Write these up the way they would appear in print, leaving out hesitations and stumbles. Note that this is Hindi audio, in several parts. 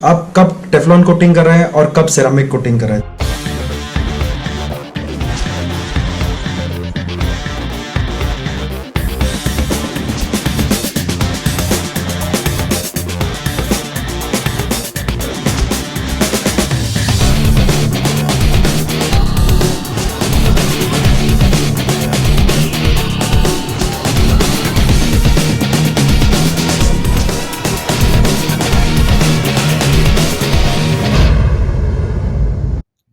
आप कब टेफ्लॉन कोटिंग कर रहे हैं और कब सेरामिक कोटिंग कर रहे हैं।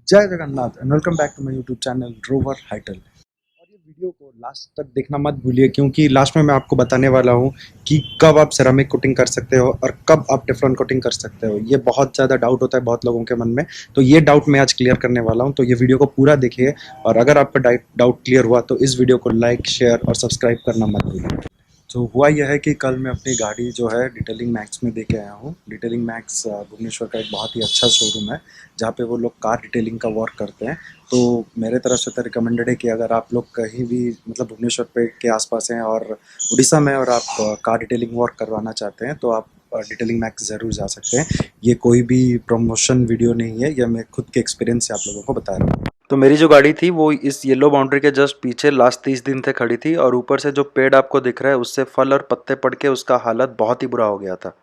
Jai Jagannath and welcome back to my YouTube channel रोवर हाइटल। और ये वीडियो को लास्ट तक देखना मत भूलिए, क्योंकि लास्ट में मैं आपको बताने वाला हूँ कि कब आप सेरामिक कोटिंग कर सकते हो और कब आप टेफ्लॉन कोटिंग कर सकते हो। ये बहुत ज़्यादा डाउट होता है बहुत लोगों के मन में, तो ये डाउट मैं आज क्लियर करने वाला हूँ। तो ये वीडियो को पूरा देखिए, और अगर आपका डाउट क्लियर हुआ तो इस वीडियो को लाइक, शेयर और सब्सक्राइब करना मत भूलिए। तो हुआ यह है कि कल मैं अपनी गाड़ी जो है डिटेलिंग मैक्स में दे के आया हूँ। डिटेलिंग मैक्स भुवनेश्वर का एक बहुत ही अच्छा शोरूम है, जहाँ पे वो लोग कार डिटेलिंग का वर्क करते हैं। तो मेरे तरफ से तो रिकमेंडेड है कि अगर आप लोग कहीं भी मतलब भुवनेश्वर पे के आसपास हैं और उड़ीसा में और आप कार डिटेलिंग वर्क करवाना चाहते हैं तो आप डिटेलिंग मैक्स ज़रूर जा सकते हैं। ये कोई भी प्रमोशन वीडियो नहीं है, यह मैं खुद के एक्सपीरियंस से आप लोगों को बता रहा हूँ। तो मेरी जो गाड़ी थी वो इस येलो बाउंड्री के जस्ट पीछे लास्ट 30 दिन से खड़ी थी, और ऊपर से जो पेड़ आपको दिख रहा है उससे फल और पत्ते पड़ के उसका हालत बहुत ही बुरा हो गया था।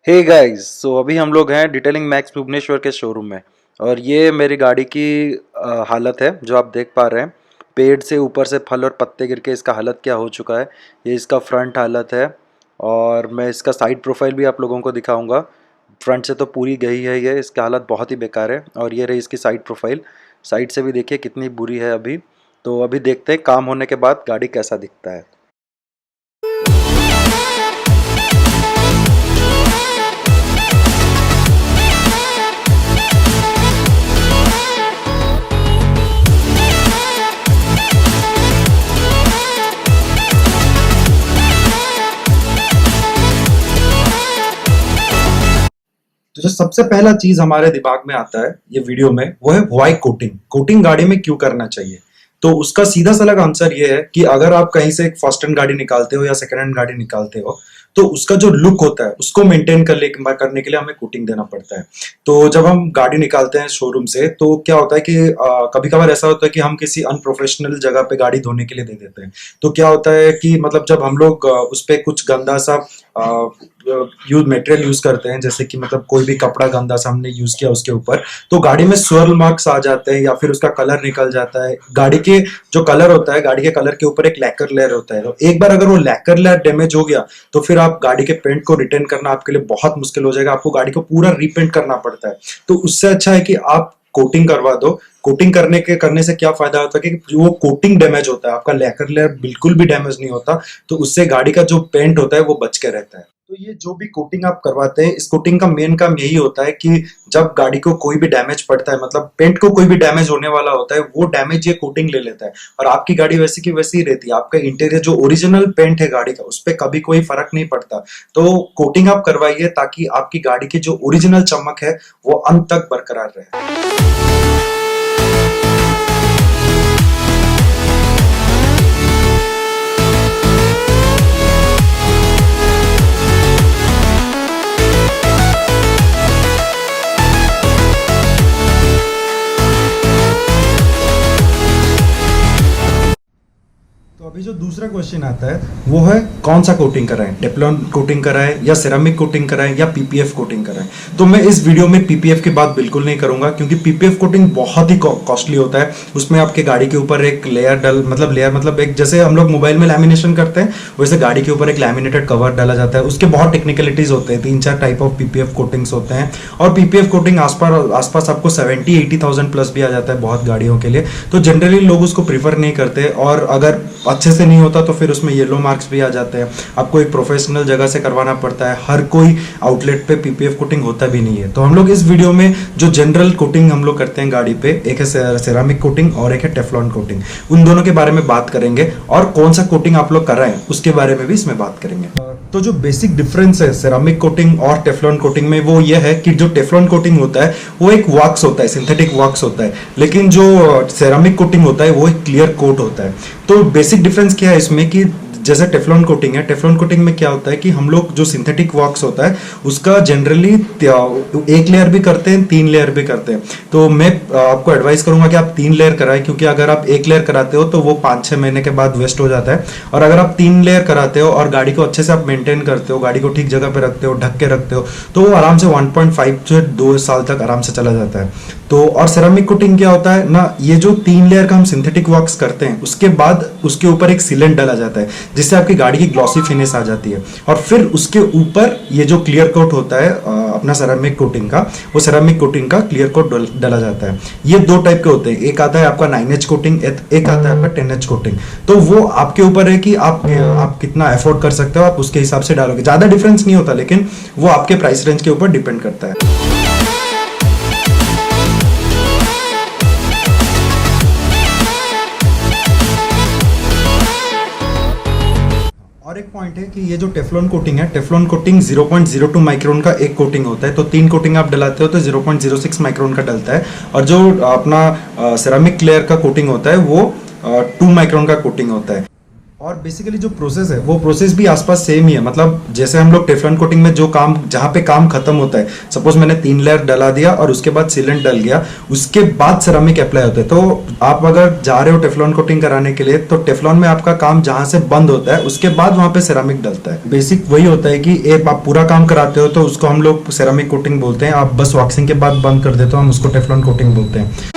हे गाइस, सो अभी हम लोग हैं डिटेलिंग मैक्स भुवनेश्वर के शोरूम में, और ये मेरी गाड़ी की हालत है जो आप देख पा रहे हैं। पेड़ से ऊपर से फल और पत्ते गिर के इसका हालत क्या हो चुका है। ये इसका फ्रंट हालत है, और मैं इसका साइड प्रोफाइल भी आप लोगों को दिखाऊंगा। फ्रंट से तो पूरी गई है ये, इसकी हालत बहुत ही बेकार है। और ये रही इसकी साइड प्रोफाइल, साइड से भी देखिए कितनी बुरी है अभी। तो अभी देखते हैं काम होने के बाद गाड़ी कैसा दिखता है। तो जो सबसे पहला चीज हमारे दिमाग में आता है ये वीडियो में, वो है व्हाई कोटिंग। कोटिंग गाड़ी में क्यों करना चाहिए? तो उसका सीधा सलग आंसर ये है कि अगर आप कहीं से एक फर्स्ट हैंड गाड़ी निकालते हो या सेकंड हैंड गाड़ी निकालते हो, तो उसका जो लुक होता है उसको मेंटेन करने के लिए हमें कोटिंग देना पड़ता है। तो जब हम गाड़ी निकालते हैं शोरूम से, तो क्या होता है कि कभी कभार ऐसा होता है कि हम किसी अनप्रोफेशनल जगह पे गाड़ी धोने के लिए दे देते हैं। तो क्या होता है कि मतलब जब हम लोग उस पर कुछ गंदा सा मटेरियल यूज करते हैं, जैसे कि मतलब कोई भी कपड़ा गंदा सा हमने यूज किया उसके ऊपर, तो गाड़ी में स्वर्ल मार्क्स आ जाते हैं या फिर उसका कलर निकल जाता है। गाड़ी के जो कलर होता है, गाड़ी के कलर के ऊपर एक लैकर लेयर होता है, तो एक बार अगर वो लैकर लेयर डैमेज हो गया तो फिर आप गाड़ी के पेंट को रिटर्न करना आपके लिए बहुत मुश्किल हो जाएगा। आपको गाड़ी को पूरा रीपेंट करना पड़ता है। तो उससे अच्छा है कि आप कोटिंग करवा दो। कोटिंग करने से क्या फायदा होता है कि वो कोटिंग डैमेज होता है, आपका लैकर लेयर बिल्कुल भी डैमेज नहीं होता, तो उससे गाड़ी का जो पेंट होता है वो बच के रहता है। तो ये जो भी कोटिंग आप करवाते हैं, इस कोटिंग का मेन काम यही होता है कि जब गाड़ी को कोई भी डैमेज पड़ता है, मतलब पेंट को कोई भी डैमेज होने वाला होता है, वो डैमेज ये कोटिंग ले लेता है, और आपकी गाड़ी वैसी की वैसी ही रहती है। आपका इंटीरियर जो ओरिजिनल पेंट है गाड़ी का, उस पर कभी कोई फर्क नहीं पड़ता। तो कोटिंग आप करवाइए ताकि आपकी गाड़ी की जो ओरिजिनल चमक है वो अंत तक बरकरार रहे। तो अभी जो दूसरा क्वेश्चन आता है वो है कौन सा कोटिंग कराएं, टेफ्लॉन कोटिंग कराएं या सेरामिक कोटिंग कराएं या पीपीएफ कोटिंग कराएं। तो मैं इस वीडियो में पीपीएफ की बात बिल्कुल नहीं करूंगा, क्योंकि पीपीएफ कोटिंग बहुत ही कॉस्टली होता है। उसमें आपके गाड़ी के ऊपर एक लेयर मतलब एक, जैसे हम लोग मोबाइल में लैमिनेशन करते हैं वैसे गाड़ी के ऊपर एक लैमिनेटेड कवर डाला जाता है। उसके बहुत टेक्निकलिटीज होते हैं, 3-4 टाइप ऑफ पीपीएफ कोटिंग्स होते हैं, और पीपीएफ कोटिंग आसपास आपको 70-80,000 प्लस भी आ जाता है बहुत गाड़ियों के लिए। तो जनरली लोग उसको प्रीफर नहीं करते, और अगर अच्छे से नहीं होता तो फिर उसमें येलो मार्क्स भी आ जाते हैं। आपको एक प्रोफेशनल जगह से करवाना पड़ता है, हर कोई आउटलेट पे पीपीएफ कोटिंग होता भी नहीं है। तो हम लोग इस वीडियो में जो जनरल कोटिंग हम लोग करते हैं गाड़ी पे, एक है सेरामिक कोटिंग और एक है टेफ्लॉन कोटिंग, उन दोनों के बारे में बात करेंगे, और कौन सा कोटिंग आप लोग कराएं उसके बारे में भी इसमें बात करेंगे। तो जो बेसिक डिफरेंस है सेरामिक कोटिंग और टेफ्लॉन कोटिंग में वो ये है कि जो टेफ्लॉन कोटिंग होता है वो एक वॉक्स होता है, सिंथेटिक वॉक्स होता है, लेकिन जो सेरामिक कोटिंग होता है वो एक क्लियर कोट होता है। तो बेसिक डिफरेंस क्या है इसमें कि जैसे टेफ्लॉन कोटिंग है, टेफ्लॉन कोटिंग में क्या होता है कि हम लोग जो सिंथेटिक वॉक्स होता है उसका जनरली 1 लेयर भी करते हैं, 3 लेयर भी करते हैं। तो मैं आपको एडवाइस करूंगा कि आप 3 लेयर कराएं, क्योंकि अगर आप 1 लेयर कराते हो तो वो 5-6 महीने के बाद वेस्ट हो जाता है। और अगर आप 3 लेयर कराते हो और गाड़ी को अच्छे से आप मेंटेन करते हो, गाड़ी को ठीक जगह पे रखते हो, ढक के रखते हो, तो वो आराम से 1.5 से 2 साल तक आराम से चला जाता है। तो और सेरामिक कोटिंग क्या होता है ना, ये जो 3 लेयर का हम सिंथेटिक वॉक्स करते हैं उसके बाद उसके ऊपर एक सीलेंट डाला जाता है, जिससे आपकी गाड़ी की ग्लॉसी फिनिश आ जाती है। और फिर उसके ऊपर ये जो क्लियर कोट होता है अपना सेरामिक कोटिंग का, वो सेरामिक कोटिंग का क्लियर कोट डाला जाता है। ये 2 टाइप के होते हैं, एक आता है आपका 9H कोटिंग, एक आता है आपका 10H कोटिंग। तो वो आपके ऊपर है कि आप कितना अफोर्ड कर सकते हो, आप उसके हिसाब से डालोगे। ज्यादा डिफरेंस नहीं होता, लेकिन वो आपके प्राइस रेंज के ऊपर डिपेंड करता है। और एक पॉइंट है कि ये जो टेफ्लॉन कोटिंग है, टेफ्लॉन कोटिंग 0.02 माइक्रोन का एक कोटिंग होता है। तो 3 कोटिंग आप डलाते हो तो 0.06 माइक्रोन का डलता है। और जो अपना सेरामिक लेयर का कोटिंग होता है वो 2 माइक्रोन का कोटिंग होता है। और बेसिकली जो प्रोसेस है वो प्रोसेस भी आसपास सेम ही है। मतलब जैसे हम लोग टेफ्लॉन कोटिंग में जो काम, जहाँ पे काम खत्म होता है, सपोज मैंने 3 लेयर डला दिया और उसके बाद सीलेंट डल गया, उसके बाद सेरामिक अप्लाई होता है। तो आप अगर जा रहे हो टेफ्लॉन कोटिंग कराने के लिए, तो टेफ्लॉन में आपका काम जहाँ से बंद होता है उसके बाद वहाँ पे सेरामिक डलता है। बेसिक वही होता है कि एक आप पूरा काम कराते हो तो उसको हम लोग सेरामिक कोटिंग बोलते हैं। आप बस वॉक्सिंग के बाद बंद कर देते हो, हम उसको टेफ्लॉन कोटिंग बोलते हैं।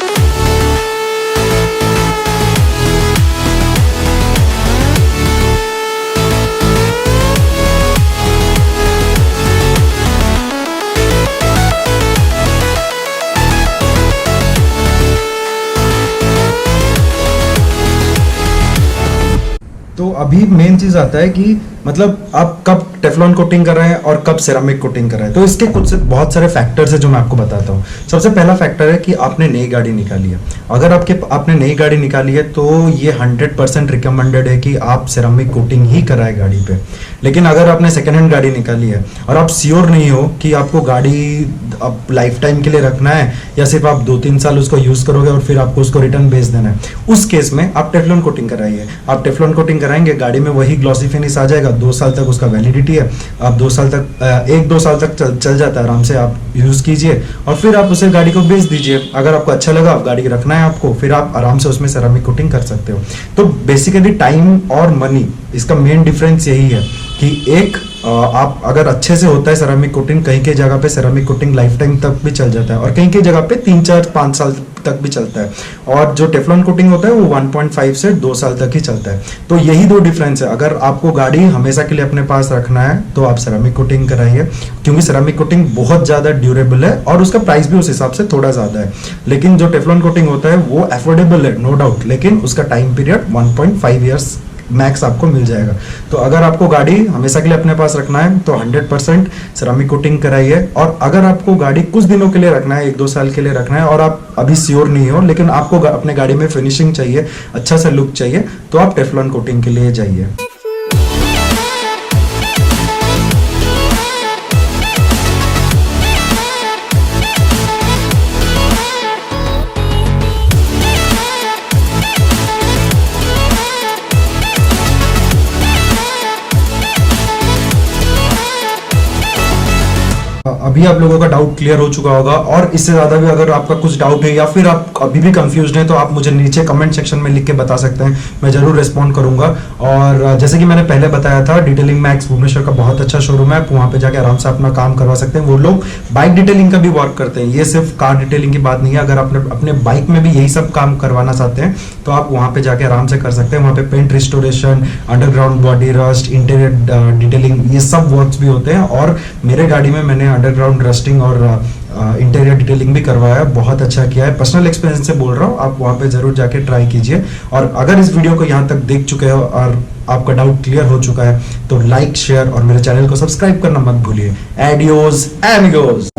तो अभी मेन चीज आता है कि मतलब आप कब टेफ्लॉन कोटिंग कर रहे हैं और कब सेरामिक कोटिंग कर रहे हैं। तो इसके बहुत सारे फैक्टर्स है जो मैं आपको बताता हूँ। सबसे पहला फैक्टर है कि आपने नई गाड़ी निकाली है। अगर आपने नई गाड़ी निकाली है तो ये 100% रिकमेंडेड है कि आप सेरामिक कोटिंग ही कराए गाड़ी पे। लेकिन अगर आपने सेकेंड हैंड गाड़ी निकाली है और आप श्योर नहीं हो कि आपको गाड़ी अब लाइफ टाइम के लिए रखना है या सिर्फ आप 2-3 साल उसको यूज करोगे और फिर आपको उसको रिटर्न भेज देना है, उस केस में आप टेफ्लॉन कोटिंग कराइए। आप टेफ्लॉन कोटिंग कराएंगे, गाड़ी में वही ग्लॉसी फिनिश आ जाएगा। 2 साल तक उसका वैलिडिटी है। आप 2 साल तक 1-2 साल तक चल जाता है, आराम से आप यूज कीजिए और फिर आप उसे गाड़ी को बेच दीजिए। अगर आपको अच्छा लगा, आप गाड़ी रखना है आपको, फिर आप आराम से उसमें सेरामिक कोटिंग कर सकते हो। तो बेसिकली टाइम और मनी, इसका मेन डिफरेंस यही है कि एक आप अगर अच्छे से होता है सेरामिक कोटिंग, कहीं के जगह पे सेरामिक कोटिंग लाइफ टाइम तक भी चल जाता है और कहीं के जगह पे 3-4-5 साल तक भी चलता है। और जो टेफ्लॉन कोटिंग होता है वो 1.5 से 2 साल तक ही चलता है। तो यही 2 डिफरेंस है। अगर आपको गाड़ी हमेशा के लिए अपने पास रखना है तो आप सेरामिक कोटिंग कराइए, क्योंकि सेरामिक कोटिंग बहुत ज़्यादा ड्यूरेबल है और उसका प्राइस भी उस हिसाब से थोड़ा ज़्यादा है। लेकिन जो टेफ्लॉन कोटिंग होता है वो अफोर्डेबल है, नो डाउट, लेकिन उसका टाइम पीरियड 1.5 ईयर्स मैक्स आपको मिल जाएगा। तो अगर आपको गाड़ी हमेशा के लिए अपने पास रखना है तो 100% सेरामिक कोटिंग कराइए। और अगर आपको गाड़ी कुछ दिनों के लिए रखना है, 1-2 साल के लिए रखना है और आप अभी श्योर नहीं हो, लेकिन आपको अपने गाड़ी में फिनिशिंग चाहिए, अच्छा सा लुक चाहिए, तो आप टेफ्लॉन कोटिंग के लिए जाइए। अभी आप लोगों का डाउट क्लियर हो चुका होगा। और इससे ज़्यादा भी अगर आपका कुछ डाउट है या फिर आप अभी भी कंफ्यूज हैं तो आप मुझे नीचे कमेंट सेक्शन में लिख के बता सकते हैं, मैं ज़रूर रिस्पॉन्ड करूंगा। और जैसे कि मैंने पहले बताया था, डिटेलिंग मैक्स भुवनेश्वर का बहुत अच्छा शोरूम है। आप वहाँ पे जाके आराम से अपना काम करवा सकते हैं। वो लोग बाइक डिटेलिंग का भी वर्क करते हैं, ये सिर्फ कार डिटेलिंग की बात नहीं है। अगर आप अपने बाइक में भी यही सब काम करवाना चाहते हैं तो आप वहाँ पे जाके आराम से कर सकते हैं। वहाँ पे paint restoration, underground body rust, interior detailing, ये सब वर्क्स भी होते हैं। और मेरे गाड़ी में मैंने अंडरग्राउंड रस्टिंग और इंटीरियर डिटेलिंग भी करवाया है, बहुत अच्छा किया है। पर्सनल एक्सपीरियंस से बोल रहा हूँ, आप वहाँ पे जरूर जाके ट्राई कीजिए। और अगर इस वीडियो को यहाँ तक देख चुके हो और आपका डाउट क्लियर हो चुका है तो लाइक, शेयर और मेरे चैनल को सब्सक्राइब करना मत भूलिए। एडियोस एमिगोस।